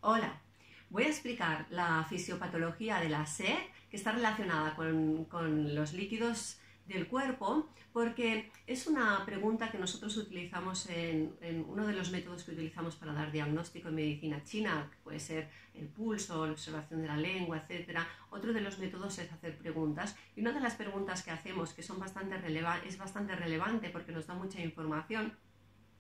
Hola, voy a explicar la fisiopatología de la sed que está relacionada con los líquidos del cuerpo, porque es una pregunta que nosotros utilizamos en uno de los métodos que utilizamos para dar diagnóstico en medicina china, que puede ser el pulso, la observación de la lengua, etc. Otro de los métodos es hacer preguntas, y una de las preguntas que hacemos, que es bastante relevante porque nos da mucha información,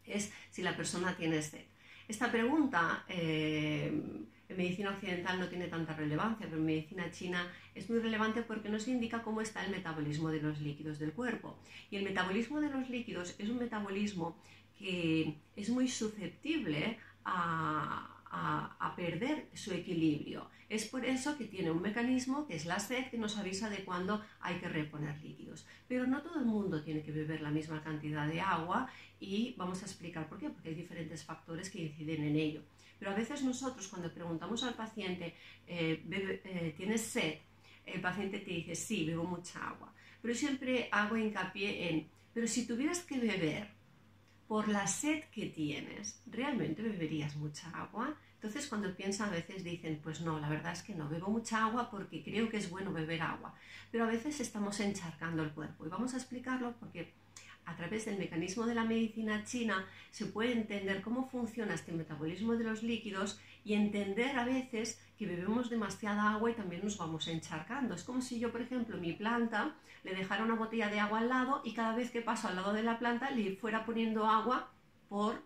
es si la persona tiene sed. Esta pregunta en medicina occidental no tiene tanta relevancia, pero en medicina china es muy relevante porque nos indica cómo está el metabolismo de los líquidos del cuerpo. Y el metabolismo de los líquidos es un metabolismo que es muy susceptible a perder su equilibrio. Es por eso que tiene un mecanismo que es la sed, que nos avisa de cuándo hay que reponer líquidos. Pero no todo el mundo tiene que beber la misma cantidad de agua y vamos a explicar por qué, porque hay diferentes factores que inciden en ello. Pero a veces nosotros, cuando preguntamos al paciente, ¿tienes sed? El paciente te dice, sí, bebo mucha agua. Pero siempre hago hincapié en, pero si tuvieras que beber por la sed que tienes, ¿realmente beberías mucha agua? Entonces, cuando piensan, a veces dicen, pues no, la verdad es que no, bebo mucha agua porque creo que es bueno beber agua. Pero a veces estamos encharcando el cuerpo y vamos a explicarlo porque a través del mecanismo de la medicina china se puede entender cómo funciona este metabolismo de los líquidos y entender a veces que bebemos demasiada agua y también nos vamos encharcando. Es como si yo, por ejemplo, mi planta le dejara una botella de agua al lado y cada vez que paso al lado de la planta le fuera poniendo agua por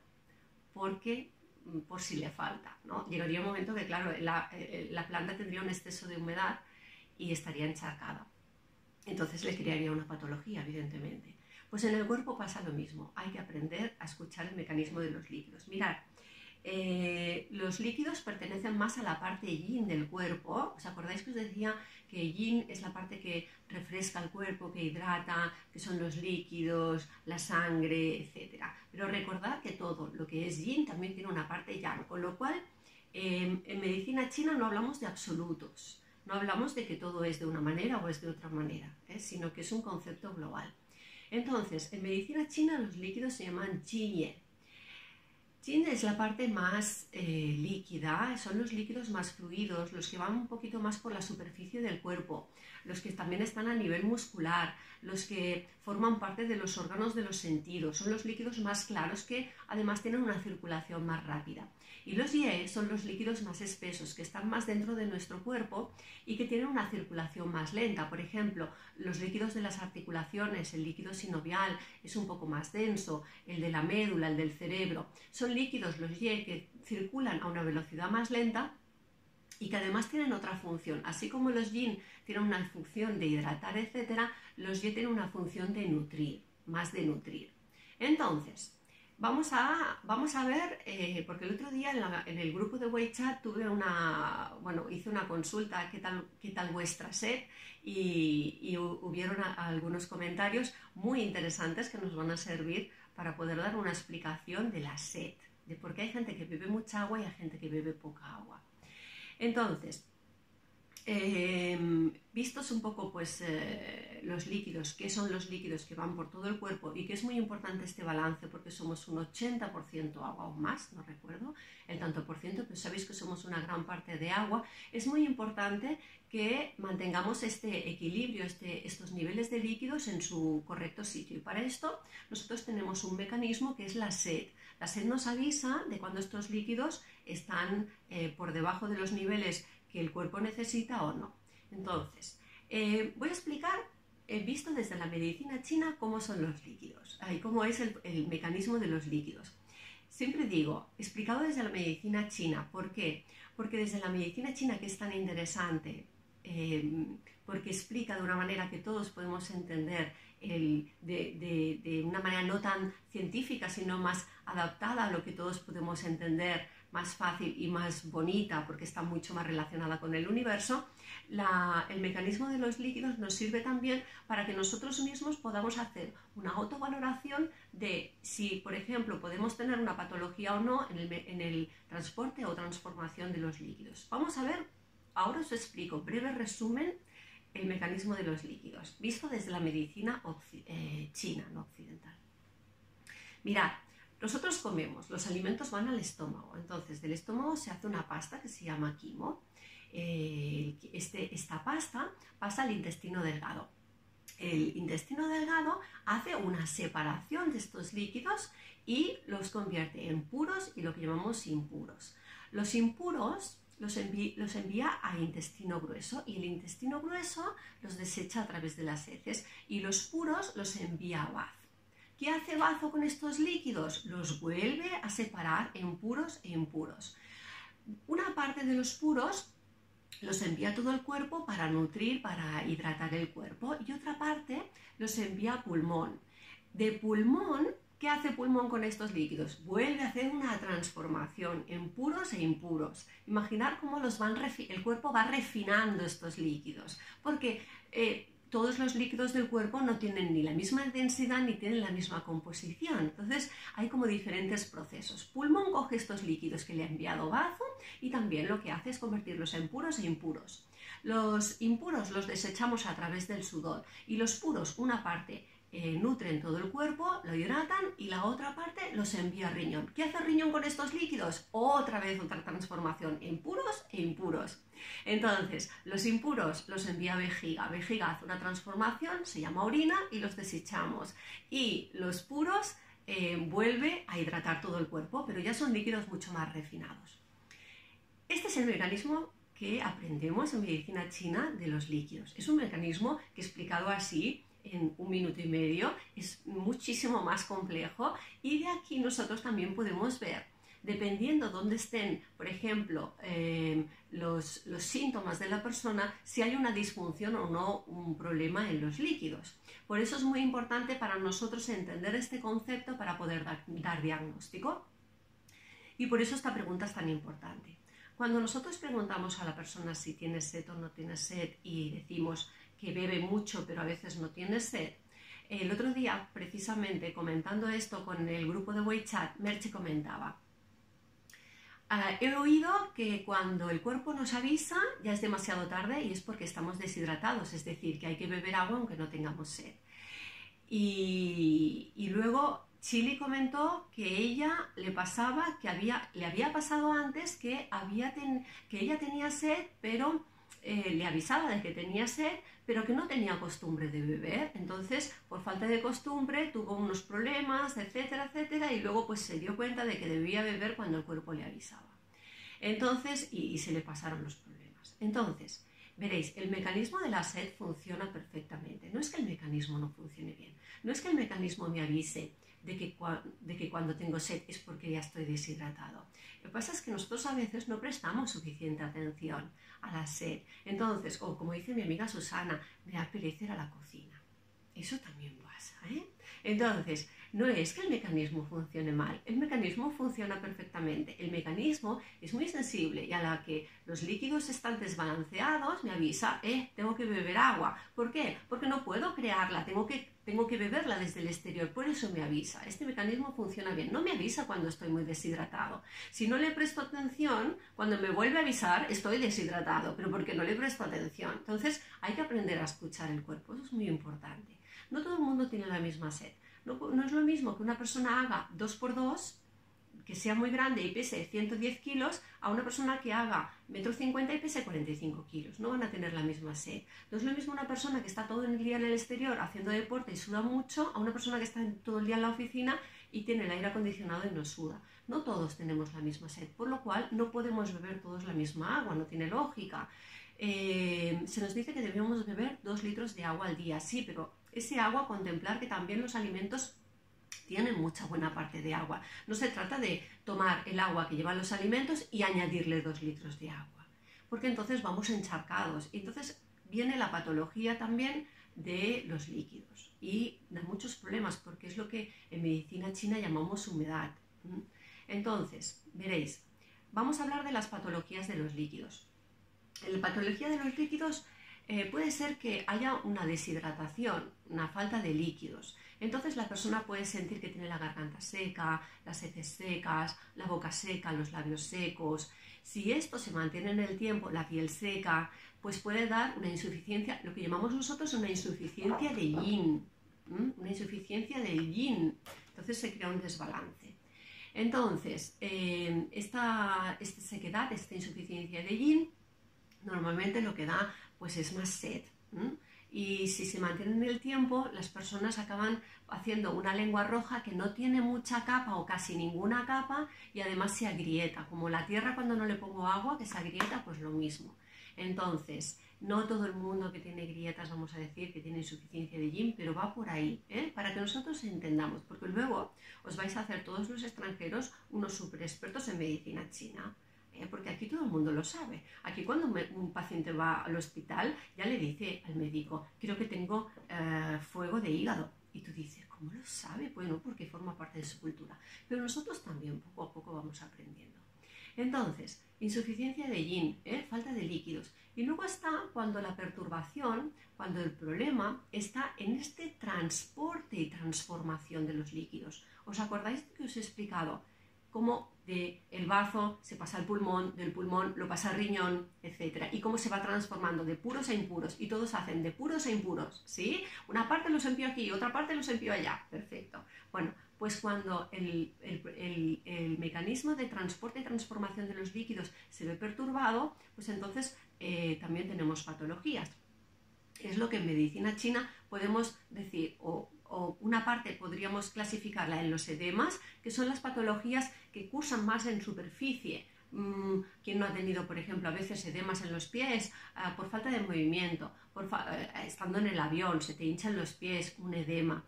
si le falta, ¿no? Llegaría un momento que, claro, la planta tendría un exceso de humedad y estaría encharcada. Entonces le crearía una patología, evidentemente. Pues en el cuerpo pasa lo mismo, hay que aprender a escuchar el mecanismo de los líquidos. Mirad, los líquidos pertenecen más a la parte yin del cuerpo. ¿Os acordáis que os decía que yin es la parte que refresca el cuerpo, que hidrata, que son los líquidos, la sangre, etc.? Pero recordad que todo lo que es yin también tiene una parte yang, con lo cual en medicina china no hablamos de absolutos, no hablamos de que todo es de una manera o es de otra manera, sino que es un concepto global. Entonces, en medicina china los líquidos se llaman Jin. Jin es la parte más líquida, son los líquidos más fluidos, los que van un poquito más por la superficie del cuerpo, los que también están a nivel muscular, los que forman parte de los órganos de los sentidos, son los líquidos más claros que además tienen una circulación más rápida. Y los Ye son los líquidos más espesos, que están más dentro de nuestro cuerpo y que tienen una circulación más lenta. Por ejemplo, los líquidos de las articulaciones, el líquido sinovial es un poco más denso, el de la médula, el del cerebro. Son líquidos, los Ye, que circulan a una velocidad más lenta y que además tienen otra función. Así como los Yin tienen una función de hidratar, etc., los Ye tienen una función de nutrir, más de nutrir. Entonces, vamos a ver, porque el otro día en el grupo de WeChat hice una consulta, ¿qué tal vuestra sed? Y hubieron algunos comentarios muy interesantes que nos van a servir para poder dar una explicación de la sed, de por qué hay gente que bebe mucha agua y hay gente que bebe poca agua. Entonces, vistos un poco pues los líquidos, qué son los líquidos que van por todo el cuerpo y que es muy importante este balance porque somos un 80% agua o más, no recuerdo el tanto por ciento, pero sabéis que somos una gran parte de agua. Es muy importante que mantengamos este equilibrio, estos niveles de líquidos en su correcto sitio, y para esto nosotros tenemos un mecanismo que es la sed. La sed nos avisa de cuando estos líquidos están por debajo de los niveles que el cuerpo necesita o no. Entonces, voy a explicar, visto desde la medicina china, cómo son los líquidos y cómo es el mecanismo de los líquidos. Siempre digo, explicado desde la medicina china. ¿Por qué? Porque desde la medicina china, que es tan interesante, porque explica de una manera que todos podemos entender, de una manera no tan científica, sino más adaptada a lo que todos podemos entender, más fácil y más bonita, porque está mucho más relacionada con el universo. El mecanismo de los líquidos nos sirve también para que nosotros mismos podamos hacer una autovaloración de si, por ejemplo, podemos tener una patología o no en el transporte o transformación de los líquidos. Vamos a ver, ahora os explico, breve resumen, el mecanismo de los líquidos, visto desde la medicina china, no occidental. Mirad, Nosotros comemos, los alimentos van al estómago, entonces del estómago se hace una pasta que se llama quimo. Esta pasta pasa al intestino delgado. El intestino delgado hace una separación de estos líquidos y los convierte en puros y lo que llamamos impuros. Los impuros los envía a intestino grueso y el intestino grueso los desecha a través de las heces y los puros los envía a bazo. ¿Qué hace bazo con estos líquidos? Los vuelve a separar en puros e impuros. Una parte de los puros los envía a todo el cuerpo para nutrir, para hidratar el cuerpo y otra parte los envía a pulmón. De pulmón, ¿qué hace pulmón con estos líquidos? Vuelve a hacer una transformación en puros e impuros. Imaginar cómo el cuerpo va refinando estos líquidos, porque todos los líquidos del cuerpo no tienen ni la misma densidad ni tienen la misma composición. Entonces hay como diferentes procesos. Pulmón coge estos líquidos que le ha enviado bazo y también lo que hace es convertirlos en puros e impuros. Los impuros los desechamos a través del sudor y los puros, una parte, nutren todo el cuerpo, lo hidratan y la otra parte los envía al riñón. ¿Qué hace el riñón con estos líquidos? Otra vez otra transformación en puros e impuros. Entonces, los impuros los envía a vejiga. Vejiga hace una transformación, se llama orina y los desechamos. Y los puros vuelve a hidratar todo el cuerpo, pero ya son líquidos mucho más refinados. Este es el mecanismo que aprendemos en medicina china de los líquidos. Es un mecanismo que explicado así en 1 minuto y medio es muchísimo más complejo y de aquí nosotros también podemos ver, dependiendo dónde estén, por ejemplo, los síntomas de la persona, si hay una disfunción o no, un problema en los líquidos. Por eso es muy importante para nosotros entender este concepto para poder dar diagnóstico. Y por eso esta pregunta es tan importante. Cuando nosotros preguntamos a la persona si tiene sed o no tiene sed y decimos que bebe mucho pero a veces no tiene sed, el otro día, precisamente comentando esto con el grupo de WeChat, Merche comentaba: he oído que cuando el cuerpo nos avisa ya es demasiado tarde y es porque estamos deshidratados, es decir, que hay que beber agua aunque no tengamos sed. Y luego Chili comentó que ella le pasaba, le había pasado antes que ella tenía sed, pero le avisaba de que tenía sed, pero que no tenía costumbre de beber. Entonces, por falta de costumbre, tuvo unos problemas, etcétera, etcétera, y luego pues se dio cuenta de que debía beber cuando el cuerpo le avisaba. Entonces, y se le pasaron los problemas. Entonces, veréis, el mecanismo de la sed funciona perfectamente. No es que el mecanismo no funcione bien, no es que el mecanismo me avise de que cuando tengo sed es porque ya estoy deshidratado. Lo que pasa es que nosotros a veces no prestamos suficiente atención a la sed. Entonces, o como dice mi amiga Susana, me da pereza ir a la cocina. Eso también pasa, ¿eh? Entonces, no es que el mecanismo funcione mal, el mecanismo funciona perfectamente. El mecanismo es muy sensible y a la que los líquidos están desbalanceados me avisa, tengo que beber agua. ¿Por qué? Porque no puedo crearla, tengo que beberla desde el exterior, por eso me avisa. Este mecanismo funciona bien, no me avisa cuando estoy muy deshidratado. Si no le presto atención, cuando me vuelve a avisar estoy deshidratado, pero porque no le presto atención. Entonces hay que aprender a escuchar el cuerpo, eso es muy importante. No todo el mundo tiene la misma sed. No es lo mismo que una persona haga 2×2, que sea muy grande y pese 110 kilos, a una persona que haga 1,50 m y pese 45 kilos. No van a tener la misma sed. No es lo mismo una persona que está todo el día en el exterior haciendo deporte y suda mucho, a una persona que está todo el día en la oficina y tiene el aire acondicionado y no suda. No todos tenemos la misma sed, por lo cual no podemos beber todos la misma agua, no tiene lógica. Se nos dice que debemos beber 2 litros de agua al día, sí, pero ese agua, contemplar que también los alimentos tienen mucha buena parte de agua. No se trata de tomar el agua que llevan los alimentos y añadirle 2 litros de agua, porque entonces vamos encharcados. Y entonces viene la patología también de los líquidos y da muchos problemas, porque es lo que en medicina china llamamos humedad. Entonces, veréis, vamos a hablar de las patologías de los líquidos. En la patología de los líquidos puede ser que haya una deshidratación, una falta de líquidos. Entonces la persona puede sentir que tiene la garganta seca, las heces secas, la boca seca, los labios secos. Si esto se mantiene en el tiempo, la piel seca, pues puede dar una insuficiencia, lo que llamamos nosotros una insuficiencia de yin. Una insuficiencia del yin. Entonces se crea un desbalance. Entonces, esta sequedad, esta insuficiencia de yin, normalmente lo que da pues es más sed. Y si se mantiene en el tiempo, las personas acaban haciendo una lengua roja que no tiene mucha capa o casi ninguna capa y además se agrieta. Como la tierra cuando no le pongo agua, que se agrieta, pues lo mismo. Entonces, no todo el mundo que tiene grietas, vamos a decir, que tiene insuficiencia de yin, pero va por ahí, para que nosotros entendamos, porque luego os vais a hacer todos los extranjeros unos super expertos en medicina china. Porque aquí todo el mundo lo sabe. Aquí cuando un paciente va al hospital ya le dice al médico, creo que tengo fuego de hígado. Y tú dices, ¿cómo lo sabe? Bueno, porque forma parte de su cultura. Pero nosotros también poco a poco vamos aprendiendo. Entonces, insuficiencia de yin, falta de líquidos. Y luego está cuando la perturbación, cuando el problema está en este transporte y transformación de los líquidos. ¿Os acordáis de que os he explicado cómo del bazo se pasa al pulmón, del pulmón lo pasa al riñón, etc. Y cómo se va transformando de puros a impuros. Y todos hacen de puros a impuros, ¿sí? Una parte los envío aquí, otra parte los envío allá. Perfecto. Bueno, pues cuando el mecanismo de transporte y transformación de los líquidos se ve perturbado, pues entonces también tenemos patologías. Es lo que en medicina china podemos decir, o una parte podríamos clasificarla en los edemas, que son las patologías que cursan más en superficie. ¿Quién no ha tenido, por ejemplo, a veces edemas en los pies por falta de movimiento? Estando en el avión, se te hinchan los pies, un edema.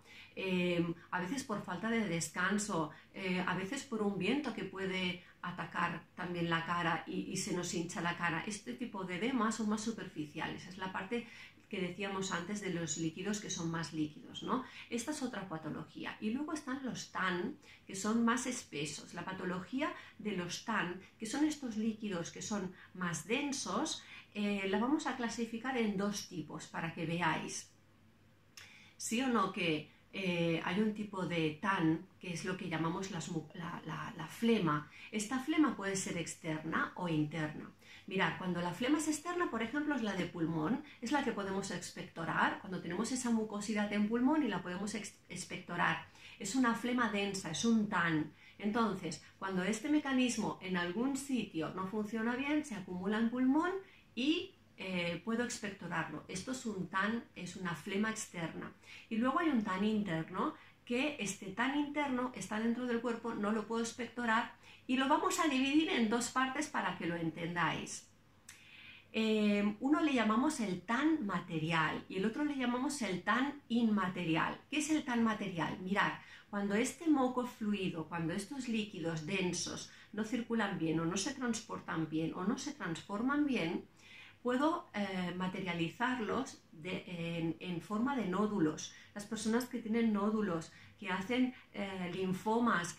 A veces por falta de descanso, a veces por un viento que puede atacar también la cara y se nos hincha la cara. Este tipo de edemas son más superficiales, es la parte que decíamos antes de los líquidos que son más líquidos, ¿no? Esta es otra patología. Y luego están los TAN, que son más espesos. La patología de los TAN, que son estos líquidos que son más densos, la vamos a clasificar en dos tipos para que veáis. Sí o no que hay un tipo de TAN, que es lo que llamamos la flema. Esta flema puede ser externa o interna. Mirad, cuando la flema es externa, por ejemplo, es la de pulmón, es la que podemos expectorar, cuando tenemos esa mucosidad en pulmón y la podemos expectorar. Es una flema densa, es un TAN. Entonces, cuando este mecanismo en algún sitio no funciona bien, se acumula en pulmón y puedo expectorarlo. Esto es un TAN, es una flema externa. Y luego hay un TAN interno, que este TAN interno está dentro del cuerpo, no lo puedo expectorar y lo vamos a dividir en dos partes para que lo entendáis. Uno le llamamos el TAN material y el otro le llamamos el TAN inmaterial. ¿Qué es el TAN material? Mirad, cuando este moco fluido, cuando estos líquidos densos no circulan bien o no se transportan bien o no se transforman bien, puedo materializarlos en forma de nódulos. Las personas que tienen nódulos, que hacen linfomas,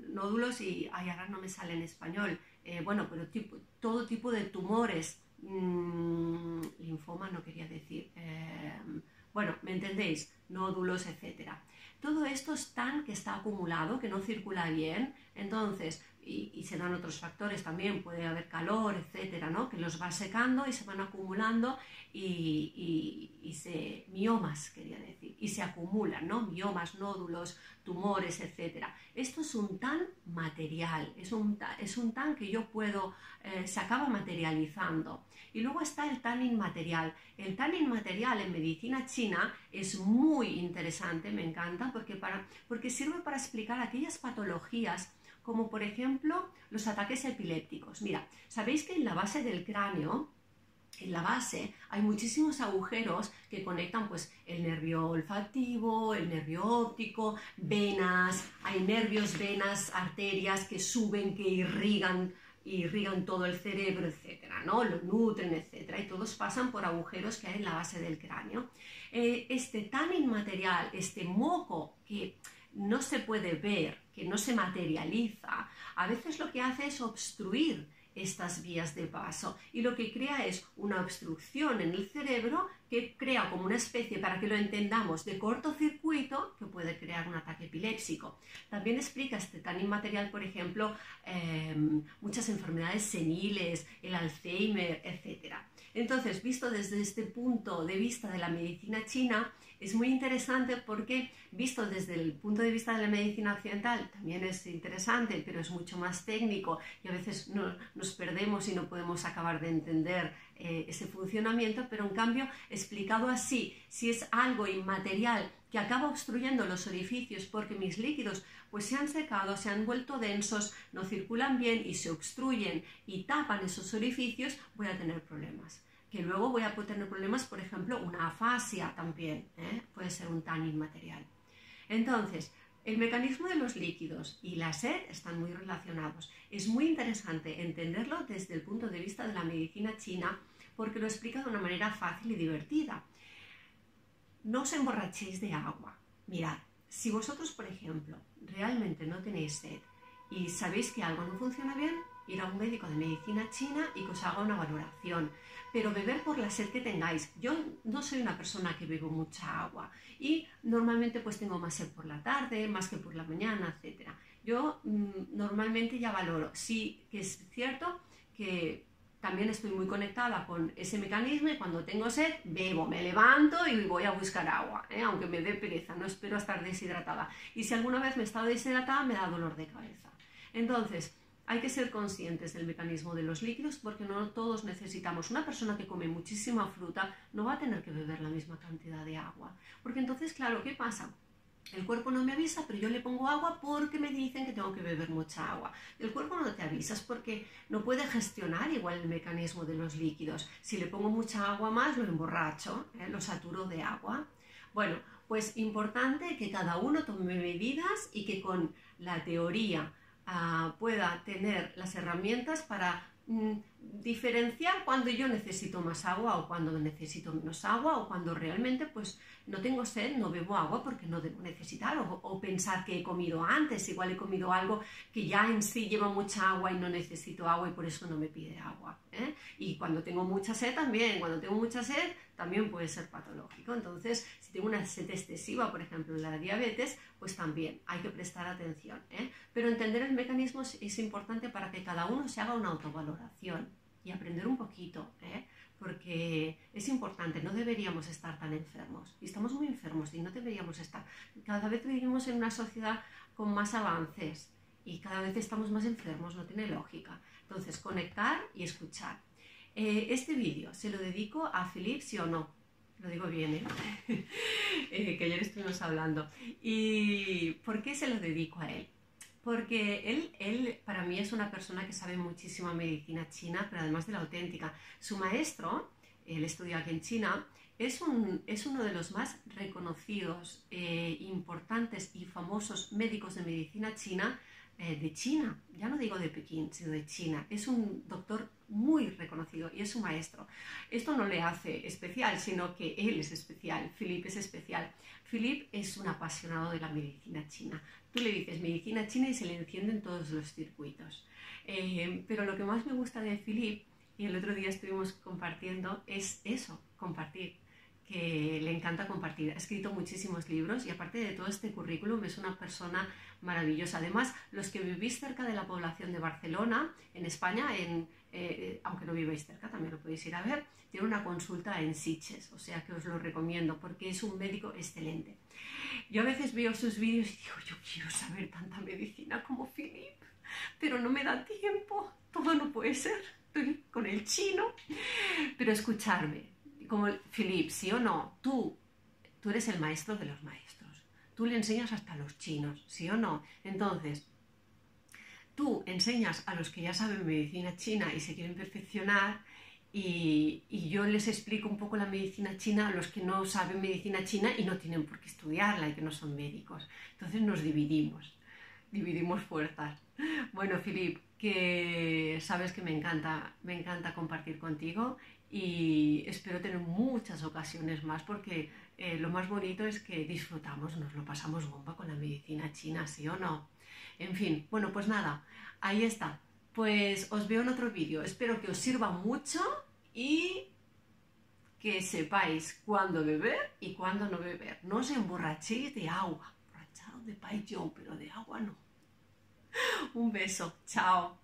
nódulos y ahora no me sale en español, bueno, pero todo tipo de tumores, linfoma no quería decir, bueno, ¿me entendéis? Nódulos, etcétera. Todo esto es TAN que está acumulado, que no circula bien, entonces, y se dan otros factores también, puede haber calor, etcétera, ¿no? Que los va secando y se van acumulando miomas, quería decir, y se acumulan, ¿no? Miomas, nódulos, tumores, etcétera. Esto es un TAN material, es un TAN que yo puedo, se acaba materializando. Y luego está el TAN inmaterial. El TAN inmaterial en medicina china es muy interesante, me encanta, porque sirve para explicar aquellas patologías como por ejemplo los ataques epilépticos. Mira, sabéis que en la base del cráneo, en la base, hay muchísimos agujeros que conectan pues, el nervio olfativo, el nervio óptico, venas, hay nervios, venas, arterias que suben, que irrigan todo el cerebro, etcétera, ¿no? Lo nutren, etcétera, y todos pasan por agujeros que hay en la base del cráneo. Este TAN inmaterial, este moco que no se puede ver, que no se materializa, a veces lo que hace es obstruir estas vías de paso y lo que crea es una obstrucción en el cerebro que crea como una especie, para que lo entendamos, de cortocircuito que puede crear un ataque epiléptico. También explica este TAN inmaterial, por ejemplo, muchas enfermedades seniles, el Alzheimer, etc. Entonces, visto desde este punto de vista de la medicina china, es muy interesante porque, visto desde el punto de vista de la medicina occidental, también es interesante, pero es mucho más técnico y a veces nos perdemos y no podemos acabar de entender ese funcionamiento, pero en cambio, explicado así, si es algo inmaterial que acaba obstruyendo los orificios porque mis líquidos pues se han secado, se han vuelto densos, no circulan bien y se obstruyen y tapan esos orificios, voy a tener problemas. Que luego voy a tener problemas, por ejemplo, una afasia también, puede ser un tanning material. Entonces, el mecanismo de los líquidos y la sed están muy relacionados. Es muy interesante entenderlo desde el punto de vista de la medicina china porque lo explica de una manera fácil y divertida. No os emborrachéis de agua. Mirad, si vosotros, por ejemplo, realmente no tenéis sed y sabéis que algo no funciona bien, ir a un médico de medicina china y que os haga una valoración. Pero beber por la sed que tengáis. Yo no soy una persona que bebo mucha agua y normalmente pues tengo más sed por la tarde, más que por la mañana, etc. Yo normalmente ya valoro. Sí que es cierto que también estoy muy conectada con ese mecanismo y cuando tengo sed, bebo, me levanto y voy a buscar agua, aunque me dé pereza, no espero estar deshidratada. Y si alguna vez me he estado deshidratada, me da dolor de cabeza. Entonces, hay que ser conscientes del mecanismo de los líquidos porque no todos necesitamos. Una persona que come muchísima fruta no va a tener que beber la misma cantidad de agua. Porque entonces, claro, ¿qué pasa? El cuerpo no me avisa, pero yo le pongo agua porque me dicen que tengo que beber mucha agua. El cuerpo no te avisas porque no puede gestionar igual el mecanismo de los líquidos. Si le pongo mucha agua más, lo emborracho, lo saturo de agua. Bueno, pues importante que cada uno tome medidas y que con la teoría pueda tener las herramientas para diferenciar cuando yo necesito más agua o cuando necesito menos agua o cuando realmente pues no tengo sed, no bebo agua porque no debo necesitar o pensar que he comido antes, igual he comido algo que ya en sí lleva mucha agua y no necesito agua y por eso no me pide agua, y cuando tengo mucha sed también, también puede ser patológico. Entonces, si tengo una sed excesiva, por ejemplo, la diabetes, pues también hay que prestar atención, pero entender el mecanismo es importante para que cada uno se haga una autovaloración y aprender un poquito, porque es importante, no deberíamos estar tan enfermos, y estamos muy enfermos y no deberíamos estar. Cada vez vivimos en una sociedad con más avances y cada vez estamos más enfermos, no tiene lógica. Entonces, conectar y escuchar. Este vídeo se lo dedico a Philippe, sí o no, lo digo bien, que ayer estuvimos hablando. ¿Y por qué se lo dedico a él? Porque él para mí es una persona que sabe muchísimo medicina china, pero además de la auténtica. Su maestro, él estudió aquí en China, es uno de los más reconocidos, importantes y famosos médicos de medicina china de China. Ya no digo de Pekín, sino de China. Es un doctor muy reconocido y es su maestro. Esto no le hace especial, sino que él es especial, Philippe es especial. Philippe es un apasionado de la medicina china. Tú le dices medicina china y se le encienden todos los circuitos. Pero lo que más me gusta de Philippe, y el otro día estuvimos compartiendo, es eso, compartir, que le encanta compartir. Ha escrito muchísimos libros y aparte de todo este currículum es una persona maravillosa. Además, los que vivís cerca de la población de Barcelona, en España, aunque no vivéis cerca, también lo podéis ir a ver, tiene una consulta en Sitges, o sea que os lo recomiendo porque es un médico excelente. Yo a veces veo sus vídeos y digo, yo quiero saber tanta medicina como Philippe, pero no me da tiempo, todo no puede ser, estoy con el chino. Pero escucharme, como Philippe, ¿sí o no? Tú eres el maestro de los maestros, tú le enseñas hasta a los chinos, ¿sí o no? Entonces, tú enseñas a los que ya saben medicina china y se quieren perfeccionar y yo les explico un poco la medicina china a los que no saben medicina china y no tienen por qué estudiarla y que no son médicos. Entonces nos dividimos fuerzas. Bueno, Philippe, que sabes que me encanta compartir contigo y espero tener muchas ocasiones más porque lo más bonito es que disfrutamos, nos lo pasamos bomba con la medicina china, ¿sí o no? En fin, bueno, pues nada, ahí está. Pues os veo en otro vídeo. Espero que os sirva mucho y que sepáis cuándo beber y cuándo no beber. No os emborrachéis de agua. Emborracharos de paillón, pero de agua no. Un beso. Chao.